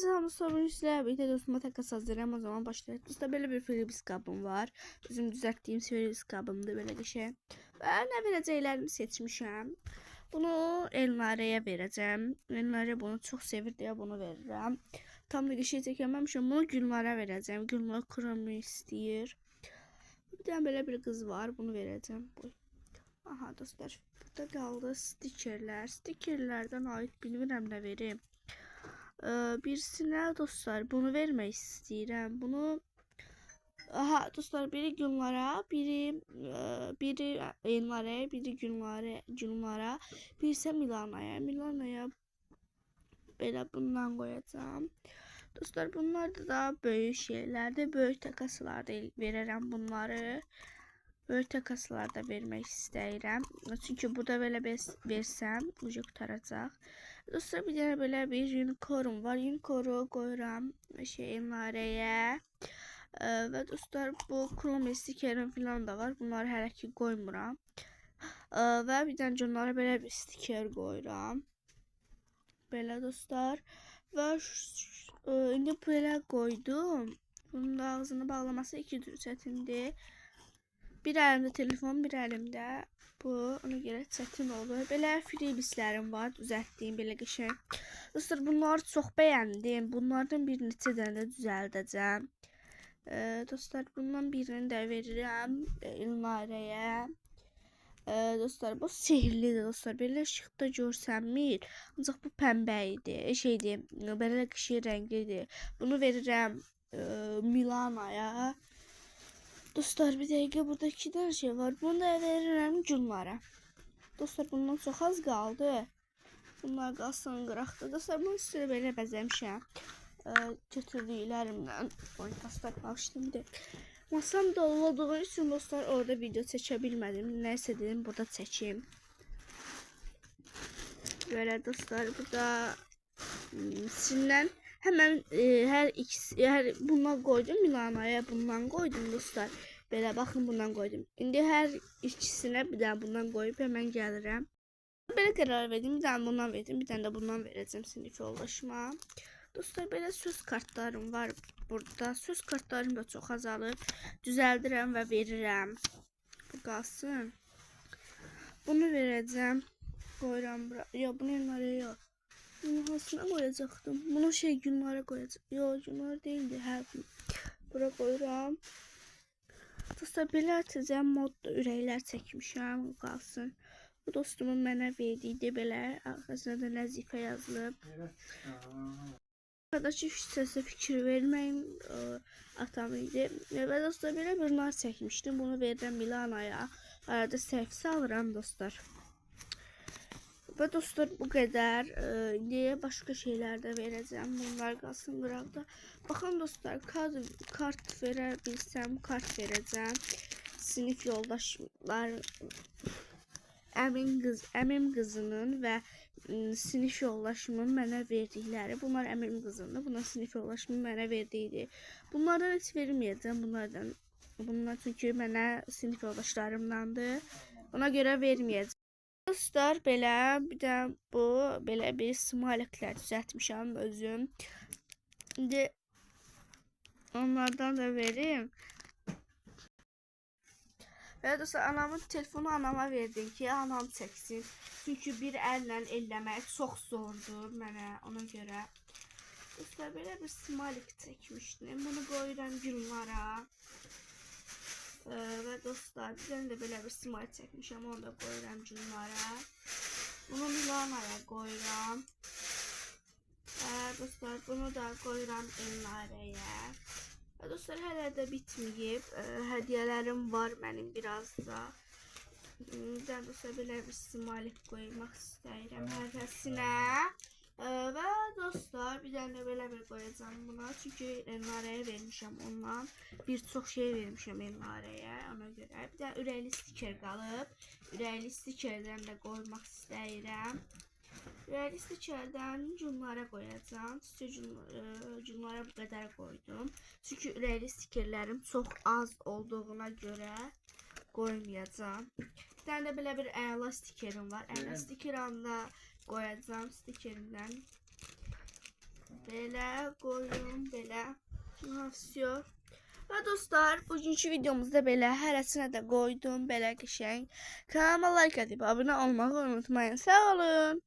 Salam sorun sizlerle birlikte dostuma takas hazırlayalım. O zaman başlayalım. Dostlar böyle bir Philips kabım var. Bizim düzelttiğim Philips kabımdı böyle bir şey. Ben ne verəcəklərimi seçmişim. Bunu Elnare'ye vereceğim. Elnare bunu çok sevir diye bunu veririm. Tam bir şey çekememişim. Bunu Gülnar'a vereceğim. Gülnar kromu istəyir. Bir tane böyle bir kız var. Bunu vereceğim. Aha dostlar. Burada kaldı stikerler. Stikerlerden ait bilmirəm nə verim. Birisine dostlar bunu vermek istəyirəm. Bunu aha dostlar biri Gülnara, biri Elnara'ya, biri Gülnara, birisi Milana'ya. Milana'ya belə bundan koyacağım. Dostlar bunlar da böyük şeylerde, böyük takaslarda verərəm bunları. Böyük takaslarda vermək istəyirəm. Çünkü burada belə versəm, ucu qutaracaq. Dostlar bir tane böyle bir unicorn var. Unicorn'u koyuram Elnare'ye. Ve dostlar bu chrome stikerim falan da var. Bunları hələ ki koymuram. Ve bir tane onlara böyle bir stiker koyuram. Böyle dostlar. Ve indi böyle koydum. Bunun da ağzını bağlaması 2 çətindir. Bir elimde telefon, bir elimde bu. Ona göre çətin olur. Belə freebislərim var, düzəltdiyim belə qəşəng. Dostlar bunları çox bəyəndim. Bunlardan bir neçə dənə də düzəldəcəm. Dostlar bundan birini də verirəm Elnare'yə. Dostlar bu sihirlidir dostlar. Belə işıqda görsənmir. Ancaq bu pəmbə idi. Şeydir, belə qəşəng rənglidir. Bunu verirəm Milana'ya. Dostlar bir dəqiqə burada 2 tane şey var. Bunu da verirəm Gülnara. Dostlar bundan çox az qaldı. Bunlar qalsın qıraqda. Dostlar bunu sizə belə bəzəmişəm. Götürdüklərimdən. Oy dostlar bağışlayın. Masam dolu olduğu üçün dostlar orada video çəkə bilmədim. Nəysə dedim burada çəkeyim. Böyle dostlar burada sizdən hemen her bundan koydum Milana'ya, bundan koydum dostlar. Belə baxın bundan koydum. İndi hər ikisine bir tane bundan koyup hemen gəlirəm. Belə qərar verdim. Bir tane bundan verdim, bir tane de bundan verəcəm sinif yoldaşıma. Dostlar belə söz kartlarım var burada. Söz kartlarım da çox azalıb. Düzəldirəm və verirəm. Bu qalsın. Bunu verəcəm. Qoyuram bura. Yo bunu nereye yok. Bunu hasına koyacaktım. Bunu Gülnara koyacağım. Yok Gülnara değildi. Her bura koyuram. Dostlar belə atacağım modda ürəklər çəkmişəm. Qalsın. Bu dostumun mənə verdiydi belə. Arkasına da Nəzifə yazılıb. Arkadaşı səsə fikir verməyin atam idi. Və dostlar belə bir nar çəkmişdim. Bunu verirəm Milana'ya. Arada səhvsi alıram dostlar. Ve dostlar bu kadar. Diye başka şeyler de vereceğim. Bunlar kalsın qıraqda. Baxın dostlar kart verebilsem kart vereceğim. Sinif yoldaşlar əmim qızının ve sinif yoldaşımın mənə verdikləri. Bunlar əmim qızındır. Bunlar sinif yoldaşımın mənə verdiydi. Bunlardan heç verməyəcəm. Bunlar çünkü mənə sinif yoldaşlarımdandır. Ona göre verməyəcəm. Dostlar belə bir də bu belə bir smaliklər düzəltmişəm özüm. İndi onlardan da verim. Və dostlar anamın telefonu anama verdim ki anam çəksin. Çünki bir əllə elləmək çox zordur mənə ona görə. Dostlar belə bir smalik çəkmişdim. Bunu qoyuram Gülnara. Ve dostlar bir tane de böyle bir smile çekmişim, onu da koyuram Gülnara. Bunu Milana'ya koyuram. Dostlar bunu da koyuram Elnare'ye. Dostlar hələ də bitməyib. Hədiyyələrim var mənim biraz da. Ben dostlar belə bir smile koymak istəyirəm hərəsinə. Ve dostlar bir tane böyle bir koyacağım buna çünkü Elnare'ye vermişim ondan bir çok şey vermişim Elnare'ye ona göre bir de ürəkli stiker qalıb ürəkli stikerden de koymak istəyirəm ürəkli stikerden Gülnara koyacağım Gülnara bu kadar koydum çünkü ürəkli stikerlerim çok az olduğuna göre koymayacağım bir tane de böyle bir əla stikerim var əla stikerimdə koyacağım stikerinden. Belə qoyum, belə. Все. Və dostlar, bugünkü videomuzda belə hərəsinə də qoydum, belə qəşəng. Kanalıma like edib abunə olmağı unutmayın. Sağ olun.